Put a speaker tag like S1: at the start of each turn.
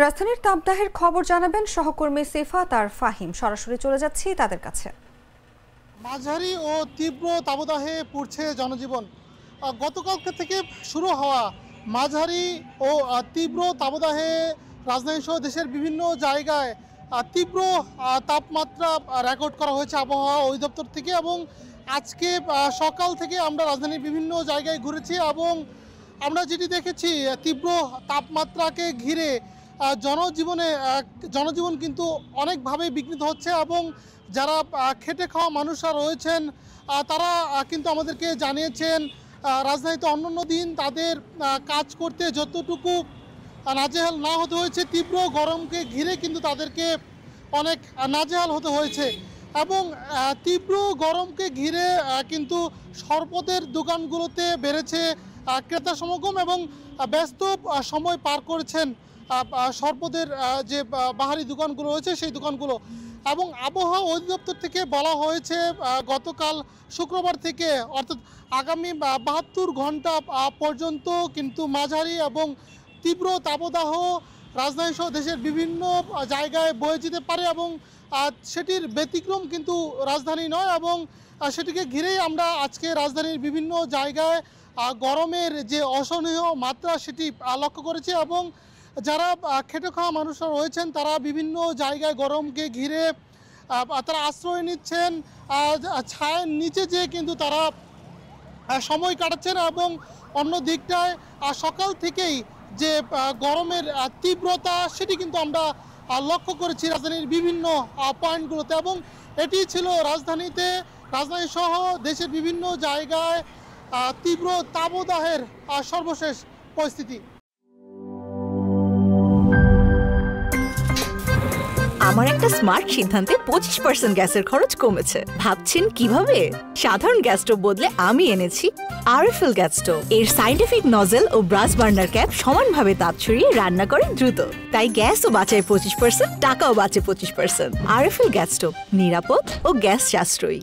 S1: রাজধানীর তাপদাহের খবর জানাবেন সহকর্মী সিফাত আর ফাহিম। সরাসরি চলে যাচ্ছি তাদের কাছে।
S2: মাঝারি ও তীব্র তাপদাহে পড়ছে জনজীবন। গতকাল থেকে শুরু হওয়া মাঝারি ও তীব্র তাপদাহে রাজধানী সহ দেশের বিভিন্ন জায়গায় তীব্র তাপমাত্রা রেকর্ড করা হয়েছে আবহাওয়া অধিদপ্তর থেকে। এবং আজকে সকাল থেকে আমরা রাজধানীর বিভিন্ন জায়গায় ঘুরেছি এবং আমরা যেটি দেখেছি তীব্র তাপমাত্রাকে ঘিরে জনজীবন কিন্তু অনেকভাবেই বিঘ্নিত হচ্ছে। এবং যারা খেটে খাওয়া মানুষরা রয়েছেন তারা কিন্তু আমাদেরকে জানিয়েছেন রাজধানীতে অন্যান্য দিন তাদের কাজ করতে যতটুকু নাজেহাল না হতে হয়েছে, তীব্র গরমকে ঘিরে কিন্তু তাদেরকে অনেক নাজেহাল হতে হয়েছে। এবং তীব্র গরমকে ঘিরে কিন্তু শরবতের দোকানগুলোতে বেড়েছে ক্রেতা সমাগম এবং ব্যস্ত সময় পার করেছেন শরবতের যে বাহারি দোকানগুলো রয়েছে সেই দোকানগুলো। এবং আবহাওয়া অধিদপ্তর থেকে বলা হয়েছে গতকাল শুক্রবার থেকে অর্থাৎ আগামী ৭২ ঘন্টা পর্যন্ত কিন্তু মাঝারি এবং তীব্র তাপদাহ রাজধানী সহ দেশের বিভিন্ন জায়গায় বয়ে যেতে পারে। এবং সেটির ব্যতিক্রম কিন্তু রাজধানী নয়। এবং সেটিকে ঘিরেই আমরা আজকে রাজধানীর বিভিন্ন জায়গায় গরমের যে অসহনীয় মাত্রা সেটি লক্ষ্য করেছি। এবং যারা খেটে খাওয়া মানুষরা রয়েছেন তারা বিভিন্ন জায়গায় গরমকে ঘিরে তারা আশ্রয় নিচ্ছেন, ছায়ের নিচে যেয়ে কিন্তু তারা সময় কাটাচ্ছেন। এবং অন্য দিকটায় সকাল থেকেই যে গরমের তীব্রতা সেটি কিন্তু আমরা লক্ষ্য করেছি রাজধানীর বিভিন্ন পয়েন্টগুলোতে। এবং এটি ছিল রাজধানী সহ দেশের বিভিন্ন জায়গায় তীব্র তাপদাহের সর্বশেষ পরিস্থিতি।
S3: আমার একটা স্মার্ট সিদ্ধান্তে 25% গ্যাসের খরচ কমেছে। ভাবছেন কিভাবে? সাধারণ গ্যাস স্টোভ বদলে আমি এনেছি আরএফএল গ্যাস স্টোভ। এর সাইন্টিফিক নজল ও ব্রাস বার্নার ক্যাপ সমানভাবে তাপ ছড়িয়ে রান্না করে দ্রুত, তাই গ্যাসও বাঁচায় 25%, টাকাও বাঁচে 25%। আরএফএল গ্যাস স্টোভ নিরাপদ ও গ্যাস সাশ্রয়ী।